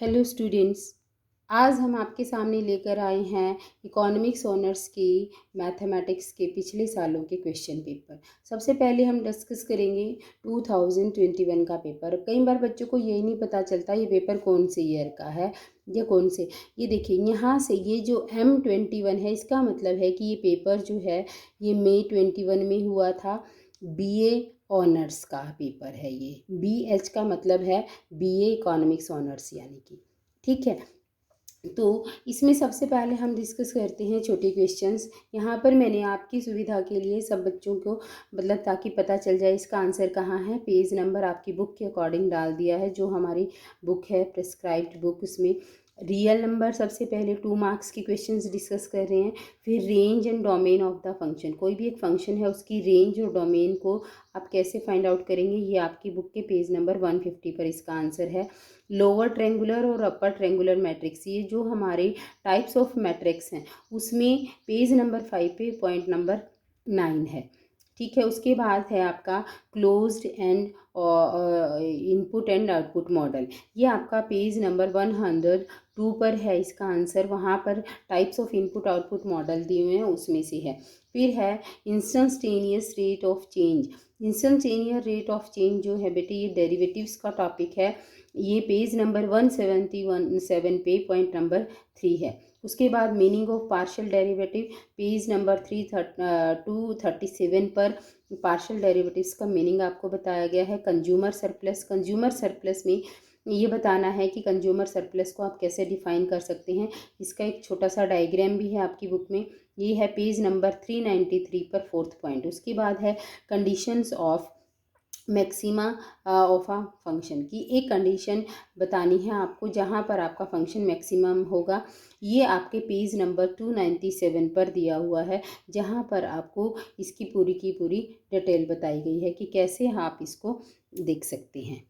Hello students. आज हम आपके सामने लेकर आए हैं इकोनॉमिक्स ऑनर्स की मैथमेटिक्स के पिछले सालों के क्वेश्चन पेपर। सबसे पहले हम डिस्कस करेंगे 2021 का पेपर। कई बार बच्चों को यही नहीं पता चलता ये पेपर कौन से ईयर का है या कौन से। ये देखिए यहाँ से ये जो M21 है इसका मतलब है कि ये पेपर जो है ये मई 21 में हुआ था। BA ऑनर्स का पेपर है ये। BH का मतलब है BA इकोनॉमिक्स ऑनर्स यानी कि, ठीक है। तो इसमें सबसे पहले हम डिस्कस करते हैं छोटे क्वेश्चंस। यहाँ पर मैंने आपकी सुविधा के लिए सब बच्चों को मतलब ताकि पता चल जाए इसका आंसर कहाँ है, पेज नंबर आपकी बुक के अकॉर्डिंग डाल दिया है। जो हमारी बुक है प्रिस्क्राइब्ड बुक, उसमें रियल नंबर सबसे पहले 2 मार्क्स की क्वेश्चंस डिस्कस कर रहे हैं। फिर range and domain of the function, कोई भी एक फंक्शन है उसकी रेंज और डोमेन को आप कैसे फाइंड आउट करेंगे, ये आपकी बुक के पेज नंबर 150 पर इसका आंसर है। लोअर ट्रेंगुलर और अपर ट्रेंगुलर मैट्रिक्स, ये जो हमारे टाइप्स ऑफ मैट्रिक्स हैं उसमें पेज नंबर 5 पे पॉइंट नंबर 9 है, ठीक है। उसके बाद है आपका closed end input and output model, ये आपका पेज नंबर 102 पर है इसका आंसर। वहाँ पर types of input output model दिए हुए हैं उसमें से है। फिर है instantaneous rate of change. Instantaneous rate of change जो है बेटे ये डेरिवेटिव्स का टॉपिक है। ये पेज नंबर 177 पे पॉइंट नंबर 3 है। उसके बाद meaning of partial derivative, page number 237 पर पार्शियल डेरिवेटिव्स का मीनिंग आपको बताया गया है। कंज्यूमर सरप्लस में ये बताना है कि कंज्यूमर सरप्लस को आप कैसे डिफाइन कर सकते हैं। इसका एक छोटा सा डायग्राम भी है आपकी बुक में, ये है पेज नंबर 393 पर 4th पॉइंट। उसके बाद है conditions of maxima of a function की, एक कंडीशन बतानी है आपको जहाँ पर आपका फंक्शन मैक्सिमम होगा। ये आपके पेज नंबर 297 पर दिया हुआ है, जहाँ पर आपको इसकी पूरी की पूरी डिटेल बताई गई है कि कैसे आप इसको देख सकते हैं।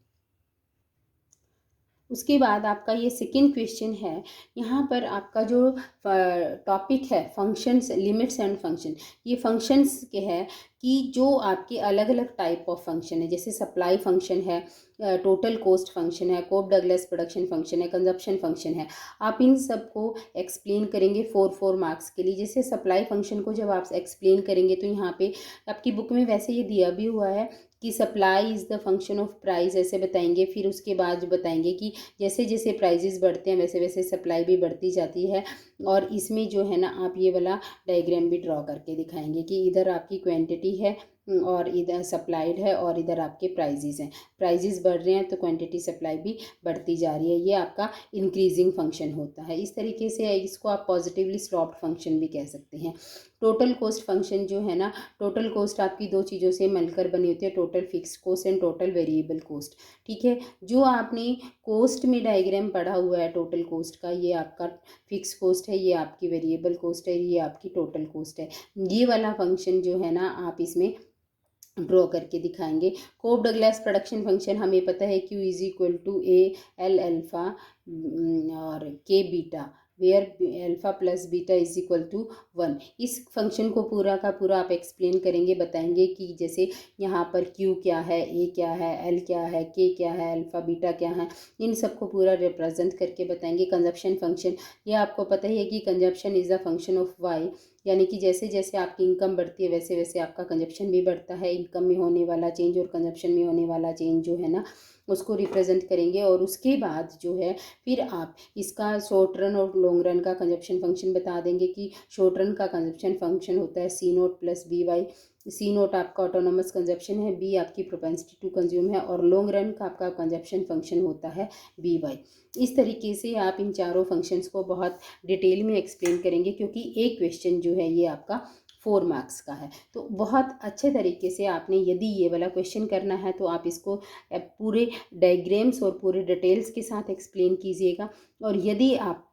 उसके बाद आपका ये सेकंड क्वेश्चन है। यहाँ पर आपका जो टॉपिक है फंक्शंस, लिमिट्स एंड फंक्शन, ये फंक्शंस के है कि जो आपके अलग अलग टाइप ऑफ फंक्शन है, जैसे सप्लाई फंक्शन है, टोटल कॉस्ट फंक्शन है, कोप डगलस प्रोडक्शन फंक्शन है, कंजप्शन फंक्शन है। आप इन सब को एक्सप्लेन करेंगे 4 मार्क्स के लिए। जैसे सप्लाई फंक्शन को जब आप एक्सप्लेन करेंगे तो यहाँ पे आपकी बुक में वैसे ये दिया भी हुआ है कि supply is the function of price, ऐसे बताएंगे। फिर उसके बाद बताएंगे कि जैसे जैसे प्राइजेस बढ़ते हैं वैसे वैसे सप्लाई भी बढ़ती जाती है। और इसमें जो है ना आप ये वाला डायग्राम भी ड्रॉ करके दिखाएंगे कि इधर आपकी क्वांटिटी है और इधर सप्लाइड है और इधर आपके प्राइजेस हैं। प्राइजेस बढ़ रहे हैं तो क्वांटिटी सप्लाई भी बढ़ती जा रही है, ये आपका इंक्रीजिंग फंक्शन होता है। इस तरीके से इसको आप पॉजिटिवली स्लॉप्ड फंक्शन भी कह सकते हैं। टोटल कॉस्ट फंक्शन जो है ना, टोटल कॉस्ट आपकी 2 चीज़ों से मिलकर बनी होती है, total fix cost and total variable cost, ठीक है। जो आपने कॉस्ट में डायग्राम पढ़ा हुआ है टोटल कॉस्ट का, ये आपका फिक्स कॉस्ट है, ये आपकी वेरिएबल कॉस्ट है, ये आपकी टोटल कॉस्ट है। ये वाला फंक्शन जो है ना आप इसमें ड्रॉ करके दिखाएंगे। कोप डगलस प्रोडक्शन फंक्शन हमें पता है Q is equal to A L alpha और K beta, where alpha plus beta is equal to 1। इस फंक्शन को पूरा का पूरा आप एक्सप्लेन करेंगे, बताएंगे कि जैसे यहाँ पर Q क्या है, A क्या है, L क्या है, K क्या है, अल्फ़ा बीटा क्या है, इन सबको पूरा रिप्रेजेंट करके बताएंगे। कंजप्शन फंक्शन, ये आपको पता ही है कि consumption is a function of Y, यानी कि जैसे जैसे आपकी इनकम बढ़ती है वैसे वैसे आपका कंजप्शन भी बढ़ता है। इनकम में होने वाला चेंज और कंजप्शन में होने वाला चेंज जो है ना उसको रिप्रेजेंट करेंगे। और उसके बाद जो है फिर आप इसका शॉर्ट रन और लॉन्ग रन का कंजप्शन फंक्शन बता देंगे कि शॉर्ट रन का कंजप्शन फंक्शन होता है C0 प्लस BY। C0 आपका ऑटोनोमस कंजप्शन है, B आपकी प्रोपेंसिटी टू कंज्यूम है और लॉन्ग रन का आपका कंजप्शन फंक्शन होता है BY। इस तरीके से आप इन चारों फंक्शंस को बहुत डिटेल में एक्सप्लेन करेंगे, क्योंकि एक क्वेश्चन जो है ये आपका 4 मार्क्स का है। तो बहुत अच्छे तरीके से आपने यदि ये वाला क्वेश्चन करना है तो आप इसको पूरे डायग्राम्स और पूरे डिटेल्स के साथ एक्सप्लेन कीजिएगा। और यदि आप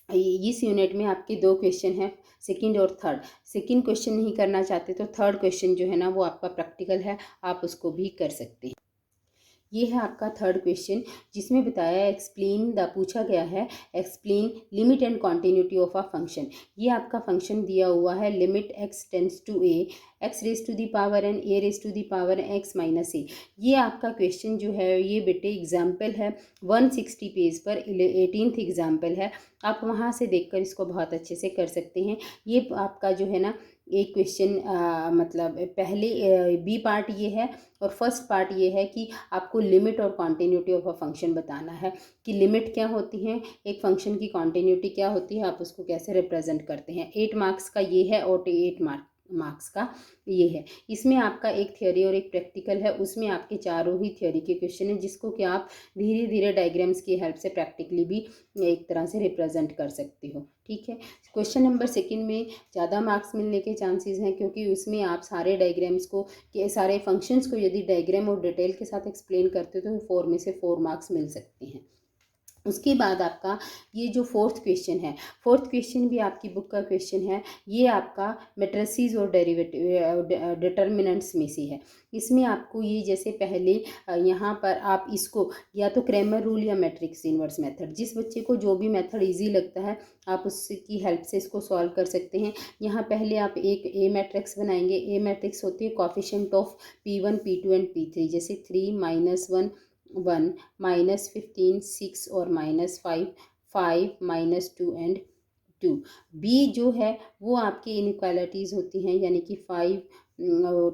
इस यूनिट में आपके 2 क्वेश्चन हैं, सेकंड और थर्ड, सेकंड क्वेश्चन नहीं करना चाहते तो थर्ड क्वेश्चन जो है ना वो आपका प्रैक्टिकल है, आप उसको भी कर सकते हैं। ये है आपका थर्ड क्वेश्चन, जिसमें बताया एक्सप्लेन द पूछा गया है explain limit and continuity of a function. ये आपका फंक्शन दिया हुआ है limit x tends to a x raise to the power n a raise to the power x minus a। ये आपका क्वेश्चन जो है ये बेटे एग्जाम्पल है 160 पेज पर 18th एग्जाम्पल है। आप वहाँ से देखकर इसको बहुत अच्छे से कर सकते हैं। ये आपका जो है ना एक क्वेश्चन मतलब पहले बी पार्ट ये है और फर्स्ट पार्ट ये है कि आपको लिमिट और कॉन्टिन्यूटी ऑफ अ फंक्शन बताना है कि लिमिट क्या होती है, एक फंक्शन की कॉन्टिन्यूटी क्या होती है, आप उसको कैसे रिप्रेजेंट करते हैं। 8 मार्क्स का ये है और 8 मार्क्स का ये है। इसमें आपका एक थ्योरी और एक प्रैक्टिकल है, उसमें आपके चारों ही थ्योरी के क्वेश्चन हैं जिसको कि आप धीरे धीरे डायग्राम्स की हेल्प से प्रैक्टिकली भी एक तरह से रिप्रेजेंट कर सकते हो। ठीक है, क्वेश्चन नंबर सेकंड में ज़्यादा मार्क्स मिलने के चांसेस हैं क्योंकि उसमें आप सारे डायग्राम्स को के सारे फंक्शंस को यदि डायग्राम और डिटेल के साथ एक्सप्लेन करते हो तो 4 में से 4 मार्क्स मिल सकते हैं। उसके बाद आपका ये जो फोर्थ क्वेश्चन है, फोर्थ क्वेश्चन भी आपकी बुक का क्वेश्चन है। ये आपका मैट्रिसेस और डेरिवेटिव डिटर्मिनेंट्स में से है। इसमें आपको ये जैसे पहले यहाँ पर आप इसको या तो क्रैमर रूल या मैट्रिक्स इनवर्स मेथड, जिस बच्चे को जो भी मेथड इजी लगता है आप उसकी हेल्प से इसको सॉल्व कर सकते हैं। यहाँ पहले आप एक ए मैट्रिक्स बनाएंगे। ए मैट्रिक्स होती है coefficient of P1 P2 and P3, जैसे 3 -1 1 -15 6 और -5 5 -2 एंड 2। बी जो है वो आपकी इनइक्वालिटीज़ होती हैं, यानी कि 5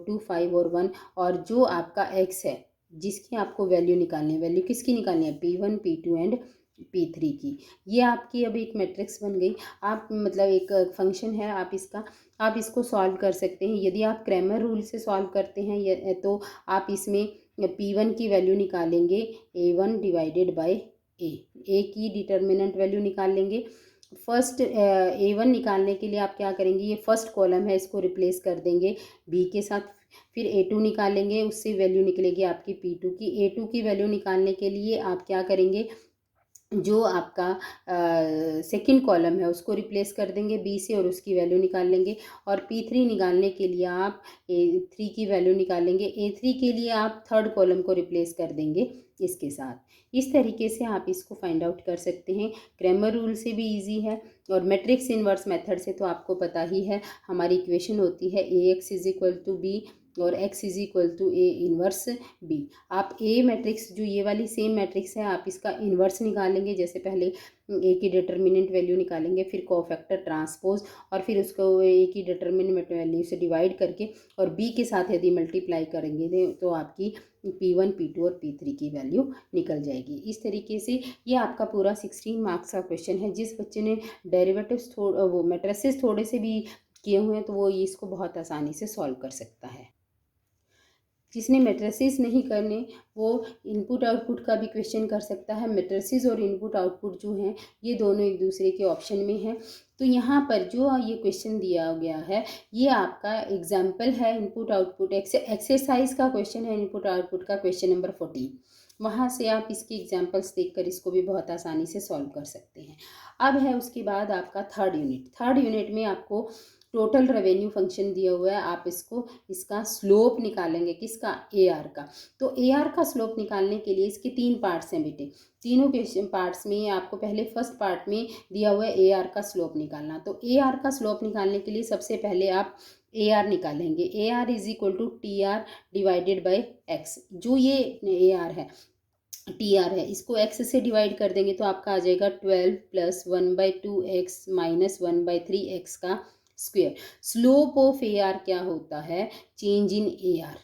2 5 और 1। और जो आपका x है जिसकी आपको वैल्यू निकालनी है, वैल्यू किसकी निकालनी है, P1 P2 एंड P3 की। ये आपकी अब एक मैट्रिक्स बन गई। आप मतलब एक फंक्शन है, आप इसको सॉल्व कर सकते हैं। यदि आप क्रैमर रूल से सॉल्व करते हैं तो आप इसमें P1 की वैल्यू निकालेंगे A1 डिवाइडेड बाय ए की डिटर्मिनेंट वैल्यू निकाल लेंगे। फर्स्ट A1 निकालने के लिए आप क्या करेंगे, ये फर्स्ट कॉलम है इसको रिप्लेस कर देंगे B के साथ। फिर A2 निकालेंगे, उससे वैल्यू निकलेगी आपकी P2 की। A2 की वैल्यू निकालने के लिए आप क्या करेंगे, जो आपका सेकंड कॉलम है उसको रिप्लेस कर देंगे बी से और उसकी वैल्यू निकाल लेंगे। और P3 निकालने के लिए आप A3 की वैल्यू निकालेंगे। A3 के लिए आप थर्ड कॉलम को रिप्लेस कर देंगे इसके साथ। इस तरीके से आप इसको फाइंड आउट कर सकते हैं। क्रैमर रूल से भी इजी है और मैट्रिक्स इनवर्स मेथड से तो आपको पता ही है, हमारी इक्वेशन होती है AX = B और x = A इनवर्स B। आप ए मैट्रिक्स जो ये वाली सेम मैट्रिक्स है आप इसका इन्वर्स निकालेंगे। जैसे पहले ए की डिटर्मिनेंट वैल्यू निकालेंगे, फिर कोफैक्टर ट्रांसपोज और फिर उसको ए की डिटर्मिनेंट वैल्यू से डिवाइड करके और बी के साथ यदि मल्टीप्लाई करेंगे तो आपकी P1 P2 और P3 की वैल्यू निकल जाएगी। इस तरीके से ये आपका पूरा 16 मार्क्स का क्वेश्चन है। जिस बच्चे ने डेरिवेटिव्स वो मैट्रिसेस थोड़े से भी किए हुए हैं तो वो इसको बहुत आसानी से सॉल्व कर सकता है। जिसने मैट्रिसेस नहीं करने वो इनपुट आउटपुट का भी क्वेश्चन कर सकता है। मैट्रिसेस और इनपुट आउटपुट जो हैं ये दोनों एक दूसरे के ऑप्शन में हैं। तो यहाँ पर जो ये क्वेश्चन दिया गया है ये आपका एग्जाम्पल है इनपुट आउटपुट एक्सरसाइज का क्वेश्चन है, इनपुट आउटपुट का क्वेश्चन नंबर 14। वहाँ से आप इसके एग्जाम्पल्स देखकर इसको भी बहुत आसानी से सॉल्व कर सकते हैं। अब है उसके बाद आपका थर्ड यूनिट में आपको टोटल रेवेन्यू फंक्शन दिया हुआ है। आप इसका स्लोप निकालेंगे, किसका, AR का। तो AR का स्लोप निकालने के लिए इसके 3 पार्ट्स हैं बेटे। तीनों के पार्ट्स में आपको पहले फर्स्ट पार्ट में दिया हुआ है AR का स्लोप निकालना। तो AR का स्लोप निकालने के लिए सबसे पहले आप AR निकालेंगे। AR = TR divided by X। जो ये AR है TR है इसको x से डिवाइड कर देंगे तो आपका आ जाएगा 12 + 1/2x - 1/3x का स्क्वायर। स्लोप ऑफ AR क्या होता है, change in AR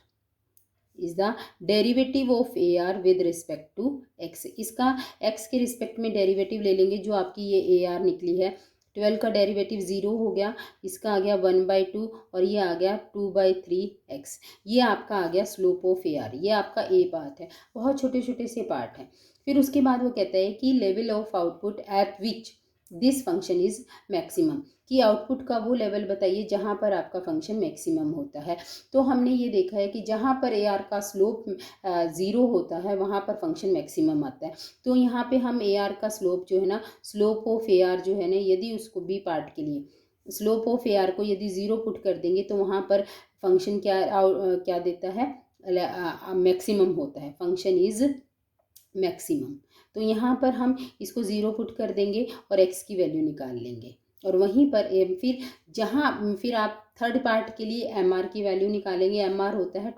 is the derivative of AR with respect to x। इसका x के रिस्पेक्ट में डेरिवेटिव ले लेंगे। जो आपकी ये AR निकली है 12 का डेरिवेटिव 0 हो गया, इसका आ गया 1/2 और ये आ गया 2/3x। ये आपका आ गया स्लोप ऑफ AR। ये आपका A पार्ट है, बहुत छोटे छोटे से पार्ट हैं। फिर उसके बाद वो कहता है कि level of output at which this function is maximum, कि आउटपुट का वो लेवल बताइए जहाँ पर आपका फंक्शन मैक्सिमम होता है। तो हमने ये देखा है कि जहाँ पर AR का स्लोप 0 होता है वहाँ पर फंक्शन मैक्सिमम आता है। तो यहाँ पे हम AR का स्लोप जो है ना, स्लोप ऑफ AR जो है ना, यदि उसको B पार्ट के लिए स्लोप ऑफ AR को यदि 0 पुट कर देंगे तो वहाँ पर फंक्शन क्या देता है, मैक्सिमम होता है, फंक्शन इज़ मैक्सिमम। तो यहाँ पर हम इसको ज़ीरो पुट कर देंगे और एक्स की वैल्यू निकाल लेंगे, और वहीं पर फिर जहाँ फिर आप थर्ड पार्ट के लिए एम आर की वैल्यू निकालेंगे। एम आर होता है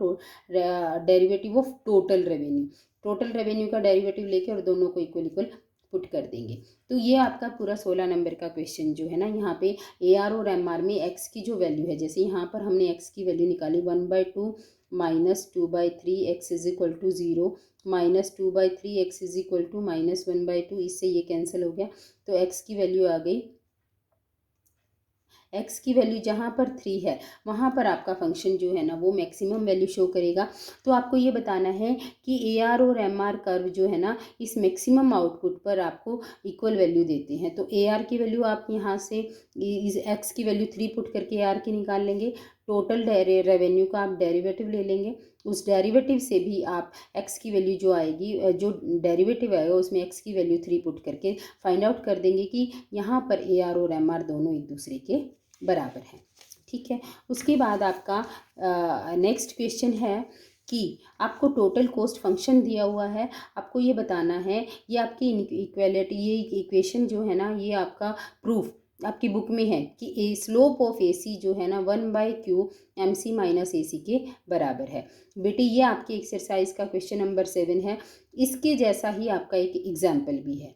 derivative of total revenue. Total revenue का डेरिवेटिव लेके और दोनों को इक्वल इक्वल पुट कर देंगे। तो ये आपका पूरा 16 नंबर का क्वेश्चन जो है ना, यहाँ पे ए आर और एम आर में एक्स की जो वैल्यू है, जैसे यहाँ पर हमने एक्स की वैल्यू निकाली 1/2 -2/3 x is equal to 0, -2/3 x is equal to -1/2, इससे ये कैंसिल हो गया। तो एक्स की वैल्यू आ गई, एक्स की वैल्यू जहाँ पर 3 है वहाँ पर आपका फंक्शन जो है ना वो मैक्सिमम वैल्यू शो करेगा। तो आपको ये बताना है कि ए आर और एम आर कर्व जो है ना इस मैक्सिमम आउटपुट पर आपको इक्वल वैल्यू देते हैं। तो ए आर की वैल्यू आप यहाँ से इस एक्स की वैल्यू 3 पुट करके ए आर की निकाल लेंगे। टोटल रेवेन्यू का आप डेरिवेटिव ले लेंगे, उस डेरिवेटिव से भी आप एक्स की वैल्यू जो आएगी, जो डेरिवेटिव आएगा उसमें एक्स की वैल्यू 3 पुट करके फाइंड आउट कर देंगे कि यहाँ पर ए आर और एम आर दोनों एक दूसरे के बराबर है। ठीक है, उसके बाद आपका नेक्स्ट क्वेश्चन है कि आपको टोटल कॉस्ट फंक्शन दिया हुआ है, आपको ये बताना है, ये आपकी इक्वेलिटी, ये इक्वेशन जो है ना ये आपका प्रूफ आपकी बुक में है कि ए स्लोप ऑफ ए सी जो है ना 1/q MC माइनस ए सी के बराबर है। बेटे ये आपकी एक्सरसाइज का क्वेश्चन नंबर 7 है, इसके जैसा ही आपका एक एग्जाम्पल भी है।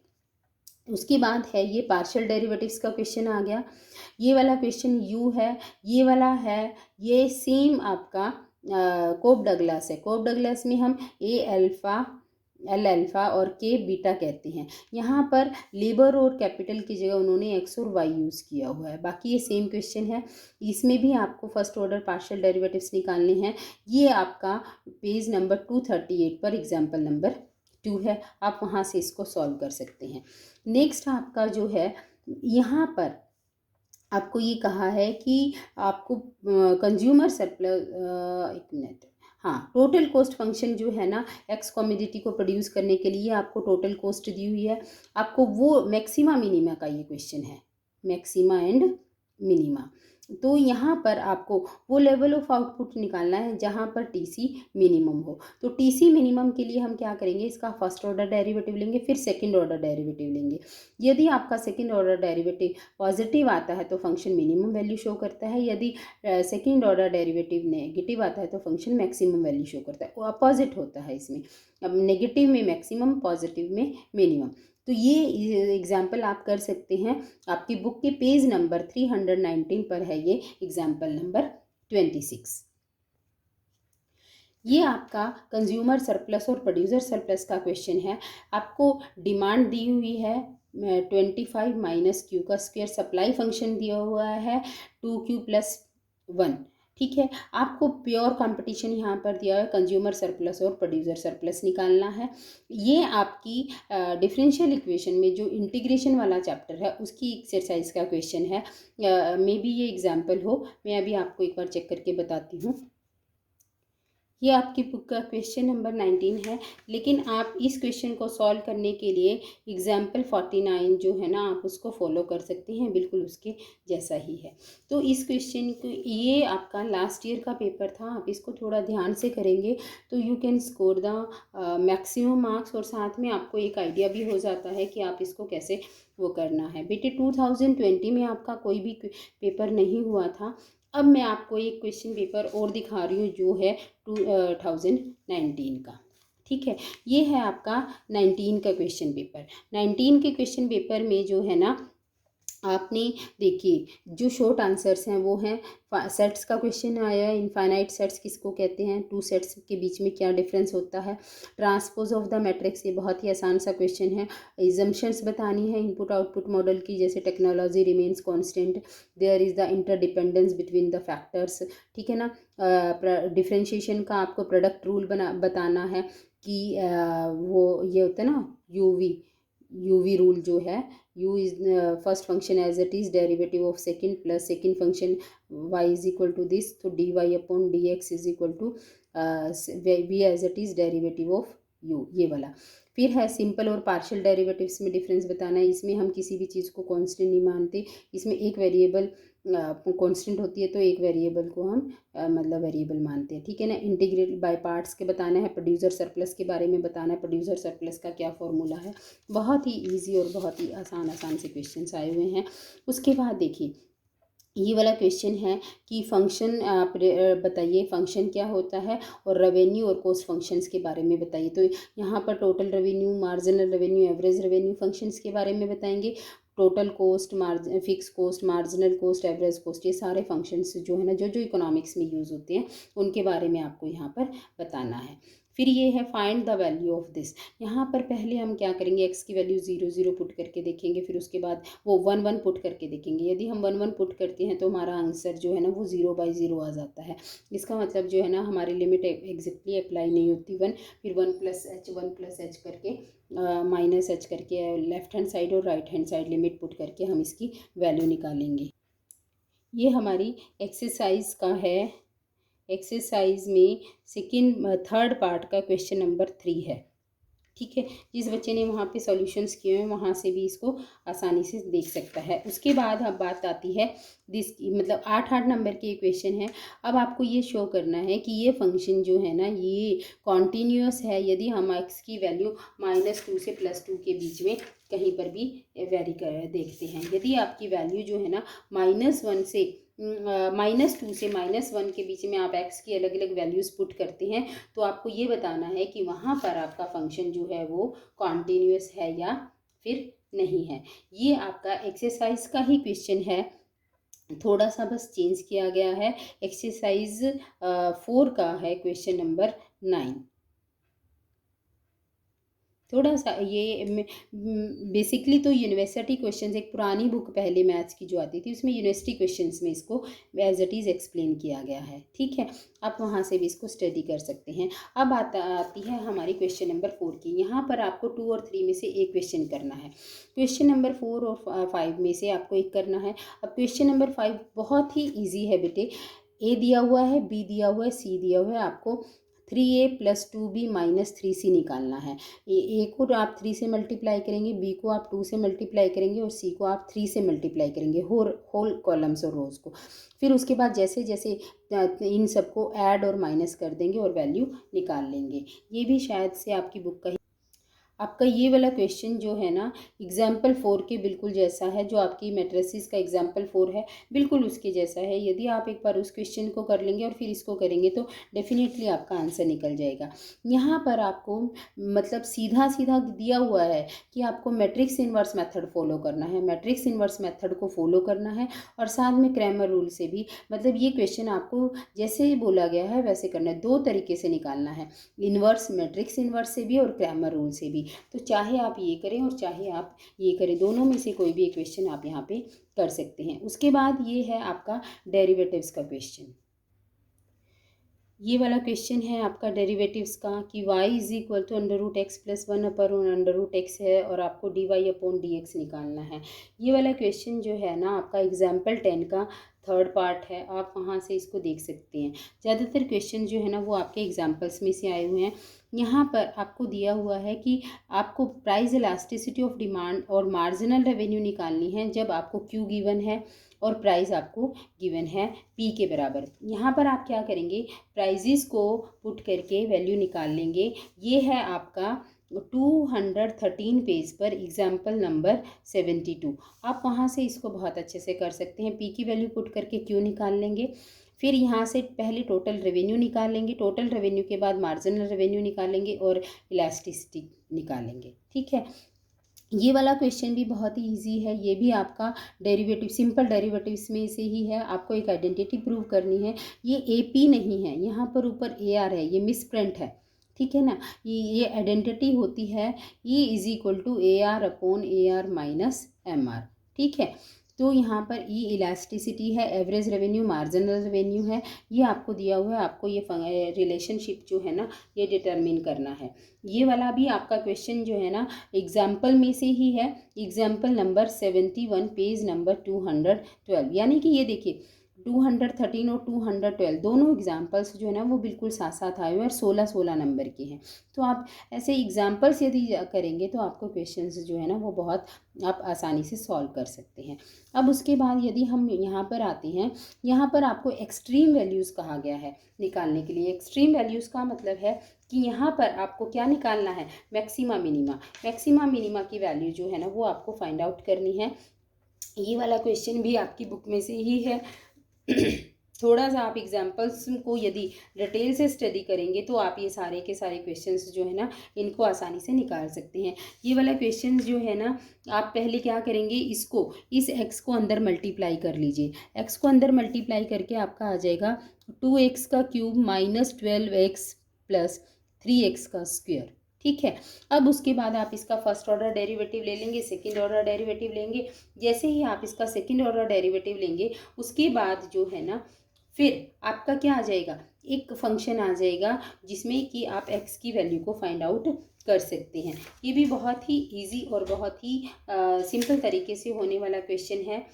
उसके बाद है ये पार्शियल डेरिवेटिव्स का क्वेश्चन आ गया। ये वाला क्वेश्चन यू है, ये वाला है, ये सेम आपका कोप डगलस है। कोप डगलस में हम ए अल्फ़ा, एल अल्फ़ा और के बीटा कहते हैं। यहाँ पर लेबर और कैपिटल की जगह उन्होंने एक्स और वाई यूज़ किया हुआ है। बाकी ये सेम क्वेश्चन है, इसमें भी आपको फर्स्ट ऑर्डर पार्शियल डेरिवेटिव्स निकालने हैं। ये आपका पेज नंबर 238 पर एग्जाम्पल नंबर 2 है, आप वहाँ से इसको सॉल्व कर सकते हैं। नेक्स्ट आपका जो है यहाँ पर आपको ये कहा है कि आपको कंज्यूमर सरप्लस, एक मिनट, हाँ, टोटल कॉस्ट फंक्शन जो है ना एक्स कमोडिटी को प्रोड्यूस करने के लिए आपको टोटल कॉस्ट दी हुई है। आपको वो मैक्सिमा मिनिमा का ये क्वेश्चन है, मैक्सिमा एंड मिनिमा। तो यहाँ पर आपको वो लेवल ऑफ आउटपुट निकालना है जहाँ पर टीसी मिनिमम हो। तो टीसी मिनिमम के लिए हम क्या करेंगे, इसका फर्स्ट ऑर्डर डेरिवेटिव लेंगे, फिर सेकंड ऑर्डर डेरिवेटिव लेंगे। यदि आपका सेकंड ऑर्डर डेरिवेटिव पॉजिटिव आता है तो फंक्शन मिनिमम वैल्यू शो करता है, यदि सेकंड ऑर्डर डेरिवेटिव नेगेटिव आता है तो फंक्शन मैक्सिमम वैल्यू शो करता है। वो अपोजिट होता है इसमें, अब नेगेटिव में मैक्सिमम, पॉजिटिव में मिनिमम। तो ये एग्जाम्पल आप कर सकते हैं, आपकी बुक के पेज नंबर 319 पर है ये एग्जाम्पल नंबर 26। ये आपका कंज्यूमर सरप्लस और प्रोड्यूसर सरप्लस का क्वेश्चन है। आपको डिमांड दी हुई है 25 माइनस क्यू का स्क्वायर, सप्लाई फंक्शन दिया हुआ है 2q + 1। ठीक है, आपको प्योर कंपटीशन यहाँ पर दिया है, कंज्यूमर सरप्लस और प्रोड्यूसर सरप्लस निकालना है। ये आपकी डिफरेंशियल इक्वेशन में जो इंटीग्रेशन वाला चैप्टर है उसकी एक्सरसाइज का क्वेश्चन है। मे बी ये एग्जाम्पल हो, मैं अभी आपको एक बार चेक करके बताती हूँ। ये आपकी बुक का क्वेश्चन नंबर 19 है, लेकिन आप इस क्वेश्चन को सॉल्व करने के लिए एग्जाम्पल 49 जो है ना आप उसको फॉलो कर सकते हैं, बिल्कुल उसके जैसा ही है। तो इस क्वेश्चन को, ये आपका लास्ट ईयर का पेपर था, आप इसको थोड़ा ध्यान से करेंगे तो you can score the maximum marks, और साथ में आपको एक आइडिया भी हो जाता है कि आप इसको कैसे वो करना है। बेटे 2020 में आपका कोई भी पेपर नहीं हुआ था। अब मैं आपको एक क्वेश्चन पेपर और दिखा रही हूँ जो है 2019 का। ठीक है, ये है आपका 19 का क्वेश्चन पेपर। 19 के क्वेश्चन पेपर में जो है ना आपने देखिए जो शॉर्ट आंसर्स हैं वो हैं, सेट्स का क्वेश्चन आया है, इनफाइनाइट सेट्स किसको कहते हैं, टू सेट्स के बीच में क्या डिफरेंस होता है, ट्रांसपोज ऑफ द मैट्रिक्स, ये बहुत ही आसान सा क्वेश्चन है। एजम्पशंस बतानी है इनपुट आउटपुट मॉडल की, जैसे technology remains constant, there is the interdependence between the factors. ठीक है ना, डिफ्रेंशिएशन का आपको प्रोडक्ट रूल बताना है कि वो ये होता है ना यूवी रूल जो है, u is first function as it is derivative of second plus second function y is equal to this, तो dy upon dx is equal to v as it is derivative of u, ये वाला। फिर है simple और partial derivatives में difference बताना है। इसमें हम किसी भी चीज़ को कांस्टेंट नहीं मानते, इसमें एक वेरिएबल कांस्टेंट होती है तो एक वेरिएबल को हम मतलब वेरिएबल मानते हैं, ठीक है ना। इंटीग्रेट बाय पार्ट्स के बताना है, प्रोड्यूसर सरप्लस के बारे में बताना है, प्रोड्यूसर सरप्लस का क्या फॉर्मूला है। बहुत ही इजी और बहुत ही आसान से क्वेश्चंस आए हुए हैं। उसके बाद देखिए ये वाला क्वेश्चन है कि फंक्शन आप बताइए फंक्शन क्या होता है और रेवेन्यू और कॉस्ट फंक्शंस के बारे में बताइए। तो यहाँ पर total revenue, marginal revenue, average revenue functions के बारे में बताएंगे। Total cost, fix cost, marginal cost, average cost, ये सारे फंक्शंस जो है ना जो जो इकोनॉमिक्स में यूज़ होते हैं उनके बारे में आपको यहाँ पर बताना है। फिर ये है find the value of this. यहाँ पर पहले हम क्या करेंगे, एक्स की वैल्यू 0 0 पुट करके देखेंगे, फिर उसके बाद वो 1 1 पुट करके देखेंगे। यदि हम 1 1 पुट करते हैं तो हमारा आंसर जो है ना वो 0/0 आ जाता है। इसका मतलब जो है ना हमारी लिमिट एग्जैक्टली अप्लाई नहीं होती। फिर 1 + h करके -h करके लेफ्ट हैंड साइड और right hand side limit put करके हम इसकी वैल्यू निकालेंगे। ये हमारी एक्सरसाइज का है। एक्सरसाइज में थर्ड पार्ट का क्वेश्चन नंबर 3 है, ठीक है। जिस बच्चे ने वहाँ पे सॉल्यूशंस किए हैं वहाँ से भी इसको आसानी से देख सकता है। उसके बाद अब बात आती है मतलब 8 नंबर के क्वेश्चन है। अब आपको ये शो करना है कि ये फंक्शन जो है ना ये कॉन्टीन्यूअस है यदि हम x की वैल्यू -2 से +2 के बीच में कहीं पर भी वेरी कर देखते हैं। यदि आपकी वैल्यू जो है ना -2 से -1 के बीच में आप x की अलग अलग वैल्यूज़ पुट करते हैं तो आपको ये बताना है कि वहाँ पर आपका फंक्शन जो है वो कॉन्टीन्यूअस है या फिर नहीं है। ये आपका एक्सरसाइज का ही क्वेश्चन है, थोड़ा सा बस चेंज किया गया है। एक्सरसाइज 4 का है क्वेश्चन नंबर 9। थोड़ा सा ये बेसिकली तो यूनिवर्सिटी क्वेश्चंस, एक पुरानी बुक पहले मैथ्स की जो आती थी उसमें यूनिवर्सिटी क्वेश्चंस में इसको एज इट इज़ एक्सप्लेन किया गया है, ठीक है। आप वहाँ से भी इसको स्टडी कर सकते हैं। अब आती है हमारी क्वेश्चन नंबर 4 की। यहाँ पर आपको 2 और 3 में से एक क्वेश्चन करना है। क्वेश्चन नंबर 4 और 5 में से आपको एक करना है। अब क्वेश्चन नंबर 5 बहुत ही ईजी है बेटे। ए दिया हुआ है, बी दिया हुआ है, सी दिया हुआ है। आपको 3a + 2b - 3c निकालना है। ए को आप 3 से मल्टीप्लाई करेंगे, बी को आप 2 से मल्टीप्लाई करेंगे और सी को आप 3 से मल्टीप्लाई करेंगे होल कॉलम्स और रोज को। फिर उसके बाद जैसे जैसे इन सबको ऐड और माइनस कर देंगे और वैल्यू निकाल लेंगे। ये भी शायद से आपकी बुक का आपका ये वाला क्वेश्चन जो है ना एग्जाम्पल 4 के बिल्कुल जैसा है। जो आपकी मैट्रिसेस का एग्जाम्पल 4 है बिल्कुल उसके जैसा है। यदि आप एक बार उस क्वेश्चन को कर लेंगे और फिर इसको करेंगे तो डेफिनेटली आपका आंसर निकल जाएगा। यहाँ पर आपको मतलब सीधा सीधा दिया हुआ है कि आपको मैट्रिक्स इन्वर्स मेथड फॉलो करना है। मैट्रिक्स इन्वर्स मेथड को फॉलो करना है और साथ में क्रैमर रूल से भी, मतलब ये क्वेश्चन आपको जैसे बोला गया है वैसे करना है। 2 तरीके से निकालना है, इन्वर्स मैट्रिक्स इन्वर्स से भी और क्रैमर रूल से भी। तो चाहे आप ये करें और चाहे आप ये करें, दोनों में से कोई भी एक क्वेश्चन आप यहाँ पे कर सकते हैं। उसके बाद ये है आपका डेरिवेटिव्स का क्वेश्चन। ये वाला क्वेश्चन है आपका डेरिवेटिव्स का कि y = √x + 1 √x है और आपको dy/dx निकालना है। ये वाला क्वेश्चन जो है ना आपका एग्जाम्पल 10 का थर्ड पार्ट है। आप वहाँ से इसको देख सकते हैं। ज़्यादातर क्वेश्चन जो है ना वो आपके एग्जाम्पल्स में से आए हुए हैं। यहाँ पर आपको दिया हुआ है कि आपको प्राइस इलास्टिसिटी ऑफ डिमांड और मार्जिनल रेवेन्यू निकालनी है जब आपको क्यू गिवन है और प्राइस आपको गिवन है पी के बराबर। यहाँ पर आप क्या करेंगे, प्राइजेस को पुट करके वैल्यू निकाल लेंगे। ये है आपका 213 पेज पर एग्जाम्पल नंबर 72। आप वहाँ से इसको बहुत अच्छे से कर सकते हैं। पी की वैल्यू पुट करके क्यू निकाल लेंगे। फिर यहाँ से पहले टोटल रेवेन्यू निकालेंगे, टोटल रेवेन्यू के बाद मार्जिनल रेवेन्यू निकालेंगे और इलास्टिसिटी निकालेंगे, ठीक है। ये वाला क्वेश्चन भी बहुत ही इजी है। ये भी आपका डेरिवेटिव, सिंपल डेरिवेटिव्स में से ही है। आपको एक आइडेंटिटी प्रूव करनी है। ये AP नहीं है, यहाँ पर ऊपर AR है, ये मिस प्रिंट है, ठीक है ना। ये आइडेंटिटी होती है E = AR/AR - MR, ठीक है। तो यहाँ पर E इलास्टिसिटी है, एवरेज रेवेन्यू, मार्जिनल रेवेन्यू है। ये आपको दिया हुआ है। आपको ये रिलेशनशिप जो है ना ये डिटरमिन करना है। ये वाला भी आपका क्वेश्चन जो है ना एग्जाम्पल में से ही है, एग्जाम्पल नंबर 71 पेज नंबर 212। यानी कि ये देखिए 213 और 212 दोनों एग्जाम्पल्स जो है ना वो बिल्कुल साथ साथ आए हुए और 16-16 नंबर के हैं। तो आप ऐसे एग्जाम्पल्स यदि करेंगे तो आपको क्वेश्चंस जो है ना वो बहुत आप आसानी से सॉल्व कर सकते हैं। अब उसके बाद यदि हम यहाँ पर आते हैं, यहाँ पर आपको एक्सट्रीम वैल्यूज़ कहा गया है निकालने के लिए। एक्सट्रीम वैल्यूज़ का मतलब है कि यहाँ पर आपको क्या निकालना है, मैक्सिमा मिनिमा। मैक्सिमा मिनिमा की वैल्यू जो है ना वो आपको फाइंड आउट करनी है। ये वाला क्वेश्चन भी आपकी बुक में से ही है। थोड़ा सा आप एग्जाम्पल्स को यदि डिटेल से स्टडी करेंगे तो आप ये सारे के सारे क्वेश्चंस जो है ना इनको आसानी से निकाल सकते हैं। ये वाला क्वेश्चन जो है ना आप पहले क्या करेंगे, इसको इस एक्स को अंदर मल्टीप्लाई कर लीजिए। एक्स को अंदर मल्टीप्लाई करके आपका आ जाएगा 2x का cube minus 12x plus 3x का स्क्वायर। ठीक है, अब उसके बाद आप इसका फर्स्ट ऑर्डर डेरिवेटिव ले लेंगे, सेकंड ऑर्डर डेरिवेटिव लेंगे। जैसे ही आप इसका सेकंड ऑर्डर डेरिवेटिव लेंगे उसके बाद जो है ना फिर आपका क्या आ जाएगा, एक फंक्शन आ जाएगा जिसमें कि आप x की वैल्यू को फाइंड आउट कर सकते हैं। ये भी बहुत ही इजी और बहुत ही सिंपल तरीके से होने वाला क्वेश्चन है।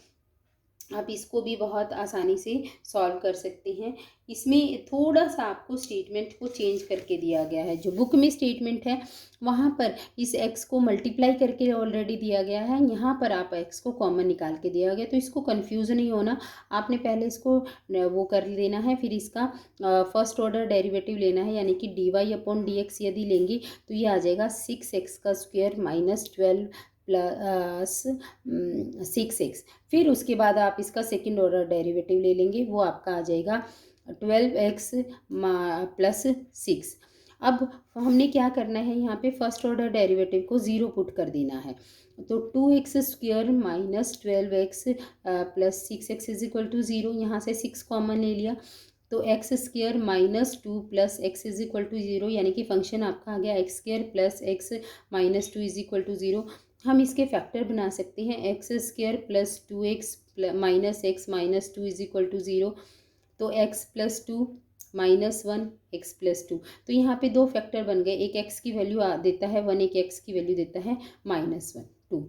आप इसको भी बहुत आसानी से सॉल्व कर सकते हैं। इसमें थोड़ा सा आपको स्टेटमेंट को चेंज करके दिया गया है। जो बुक में स्टेटमेंट है वहाँ पर इस x को मल्टीप्लाई करके ऑलरेडी दिया गया है, यहाँ पर आप x को कॉमन निकाल के दिया गया। तो इसको कंफ्यूज नहीं होना, आपने पहले इसको वो कर लेना है, फिर इसका फर्स्ट ऑर्डर डेरिवेटिव लेना है, यानी कि dy/dx यदि लेंगे तो ये आ जाएगा 6x का स्क्वायर माइनस 12 प्लस 6x। फिर उसके बाद आप इसका सेकंड ऑर्डर डेरिवेटिव ले लेंगे, वो आपका आ जाएगा 12x प्लस 6। अब हमने क्या करना है, यहाँ पे फर्स्ट ऑर्डर डेरिवेटिव को ज़ीरो पुट कर देना है। तो 2x square minus 12x plus 6x is equal to 0। यहाँ से 6 कॉमन ले लिया तो x square minus 2 plus x is equal to 0, यानी कि फंक्शन आपका आ गया x square plus x minus 2 is equal to 0। हम इसके फैक्टर बना सकते हैं, x square plus 2x minus x minus 2 is equal to 0। तो x plus 2 minus 1 x plus 2। तो यहाँ पे दो फैक्टर बन गए, एक x की वैल्यू देता है 1, एक x की वैल्यू देता है माइनस 1 2।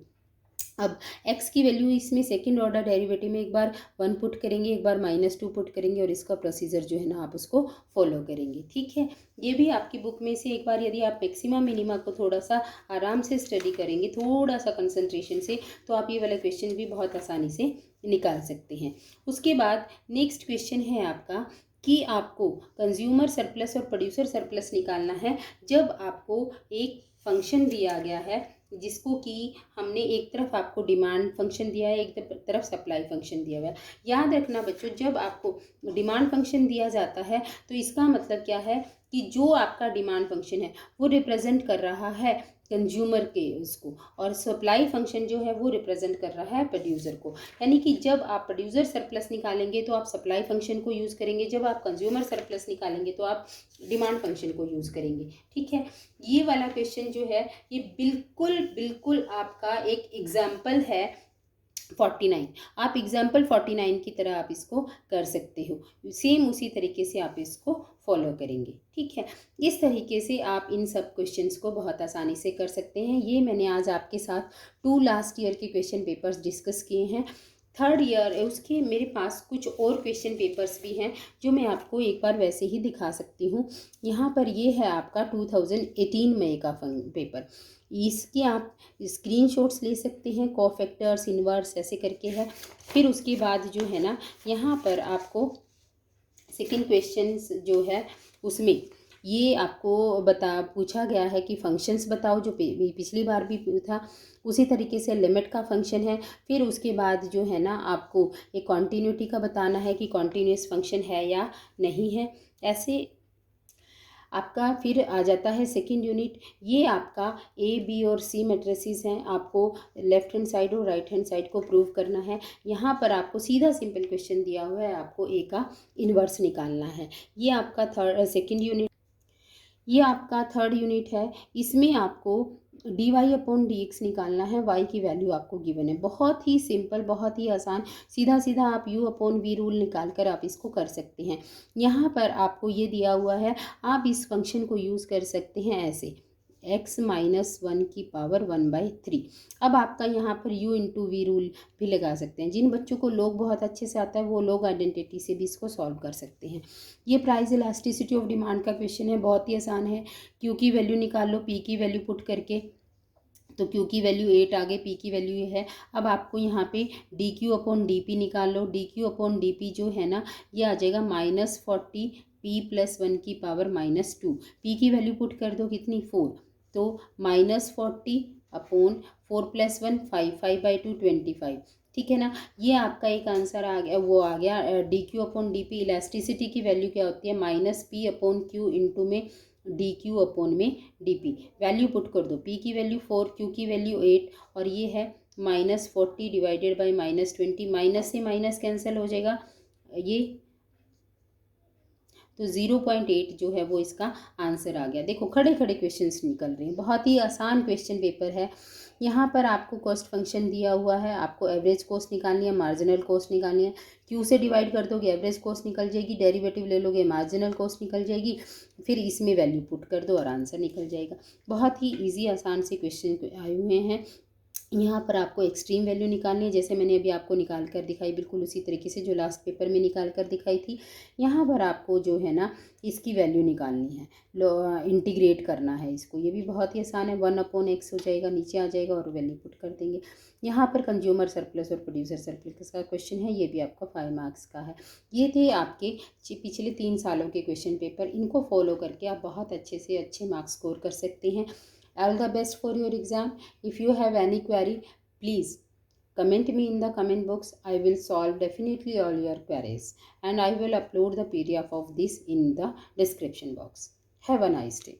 अब x की वैल्यू इसमें सेकंड ऑर्डर डेरिवेटिव में एक बार 1 पुट करेंगे, एक बार माइनस 2 पुट करेंगे और इसका प्रोसीजर जो है ना आप उसको फॉलो करेंगे। ठीक है, ये भी आपकी बुक में से एक बार यदि आप मैक्सिमा मिनिमा को थोड़ा सा आराम से स्टडी करेंगे, थोड़ा सा कंसंट्रेशन से, तो आप ये वाला क्वेश्चन भी बहुत आसानी से निकाल सकते हैं। उसके बाद नेक्स्ट क्वेश्चन है आपका कि आपको कंज्यूमर सरप्लस और प्रोड्यूसर सरप्लस निकालना है जब आपको एक फंक्शन दिया गया है जिसको कि हमने एक तरफ आपको डिमांड फंक्शन दिया है, एक तरफ सप्लाई फंक्शन दिया हुआ है। याद रखना बच्चों, जब आपको डिमांड फंक्शन दिया जाता है तो इसका मतलब क्या है कि जो आपका डिमांड फंक्शन है वो रिप्रेजेंट कर रहा है कंज्यूमर के उसको, और सप्लाई फंक्शन जो है वो रिप्रेजेंट कर रहा है प्रोड्यूसर को। यानी कि जब आप प्रोड्यूसर सरप्लस निकालेंगे तो आप सप्लाई फंक्शन को यूज़ करेंगे, जब आप कंज्यूमर सरप्लस निकालेंगे तो आप डिमांड फंक्शन को यूज़ करेंगे। ठीक है, ये वाला क्वेश्चन जो है ये बिल्कुल बिल्कुल आपका एक एग्जाम्पल है 49। आप एग्जाम्पल 49 की तरह आप इसको कर सकते हो, सेम उसी तरीके से आप इसको फॉलो करेंगे। ठीक है, इस तरीके से आप इन सब क्वेश्चंस को बहुत आसानी से कर सकते हैं। ये मैंने आज आपके साथ 2 लास्ट ईयर के क्वेश्चन पेपर्स डिस्कस किए हैं। थर्ड ईयर उसके मेरे पास कुछ और क्वेश्चन पेपर्स भी हैं जो मैं आपको एक बार वैसे ही दिखा सकती हूँ। यहाँ पर ये है आपका 2018 मई का पेपर, इसकी आप स्क्रीनशॉट्स ले सकते हैं, कोफैक्टर्स इनवर्स ऐसे करके है। फिर उसके बाद जो है ना यहाँ पर आपको सेकंड क्वेश्चंस जो है उसमें ये आपको पूछा गया है कि फंक्शंस बताओ, जो पिछली बार भी था उसी तरीके से लिमिट का फंक्शन है। फिर उसके बाद जो है ना आपको एक कॉन्टीन्यूटी का बताना है कि कॉन्टीन्यूस फंक्शन है या नहीं है। ऐसे आपका फिर आ जाता है सेकंड यूनिट। ये आपका ए बी और सी मैट्रिसेस हैं, आपको लेफ्ट हैंड साइड और राइट हैंड साइड को प्रूव करना है। यहाँ पर आपको सीधा सिंपल क्वेश्चन दिया हुआ है, आपको ए का इन्वर्स निकालना है। ये आपका सेकंड यूनिट, ये आपका थर्ड यूनिट है। इसमें आपको dy/dx निकालना है, y की वैल्यू आपको गिवन है। बहुत ही सिंपल, बहुत ही आसान, सीधा सीधा आप u/v रूल निकाल कर आप इसको कर सकते हैं। यहाँ पर आपको ये दिया हुआ है, आप इस फंक्शन को यूज़ कर सकते हैं ऐसे x माइनस 1 की पावर 1/3। अब आपका यहाँ पर u इंटू वी रूल भी लगा सकते हैं। जिन बच्चों को लोग बहुत अच्छे से आता है वो लोग आइडेंटिटी से भी इसको सॉल्व कर सकते हैं। ये प्राइस इलास्टिसिटी ऑफ डिमांड का क्वेश्चन है, बहुत ही आसान है। क्यू की वैल्यू निकाल लो पी की वैल्यू पुट करके, तो क्यू की वैल्यू 8 आ गई, पी की वैल्यू ये है। अब आपको यहाँ पे D Q upon D P निकाल लो। D Q upon D P जो है ना ये आ जाएगा -40 पी प्लस 1 की पावर -2। पी की वैल्यू पुट कर दो कितनी 4, तो -40 अपॉन 4 + 1 5, 5/2 25। ठीक है ना, ये आपका एक आंसर आ गया, वो आ गया D Q upon D P. Elasticity की वैल्यू क्या होती है -p अपॉन क्यू इंटू में डी क्यू अपॉन में डी पी। वैल्यू पुट कर दो, पी की वैल्यू 4, क्यू की वैल्यू 8 और ये है -40 डिवाइडेड बाई -20। माइनस से माइनस कैंसिल हो जाएगा ये, तो 0.8 जो है वो इसका आंसर आ गया। देखो खड़े खड़े क्वेश्चंस निकल रहे हैं, बहुत ही आसान क्वेश्चन पेपर है। यहाँ पर आपको कॉस्ट फंक्शन दिया हुआ है, आपको एवरेज कॉस्ट निकालनी है, मार्जिनल कॉस्ट निकालनी है। क्यू से डिवाइड कर दोगे एवरेज कॉस्ट निकल जाएगी, डेरिवेटिव ले लोगे मार्जिनल कॉस्ट निकल जाएगी, फिर इसमें वैल्यू पुट कर दो और आंसर निकल जाएगा। बहुत ही ईजी आसान से क्वेश्चन आए हुए हैं। यहाँ पर आपको एक्सट्रीम वैल्यू निकालनी है, जैसे मैंने अभी आपको निकाल कर दिखाई, बिल्कुल उसी तरीके से जो लास्ट पेपर में निकाल कर दिखाई थी। यहाँ पर आपको जो है ना इसकी वैल्यू निकालनी है, इंटीग्रेट करना है इसको। ये भी बहुत ही आसान है, 1/x हो जाएगा, नीचे आ जाएगा और वैल्यू पुट कर देंगे। यहाँ पर कंज्यूमर सरप्लस और प्रोड्यूसर सरप्लस का क्वेश्चन है, ये भी आपका 5 मार्क्स का है। ये थे आपके पिछले 3 सालों के क्वेश्चन पेपर। इनको फॉलो करके आप बहुत अच्छे से अच्छे मार्क्स स्कोर कर सकते हैं। All the best for your exam. If you have any query, please comment me in the comment box. I will solve definitely all your queries and I will upload the PDF of this in the description box. Have a nice day.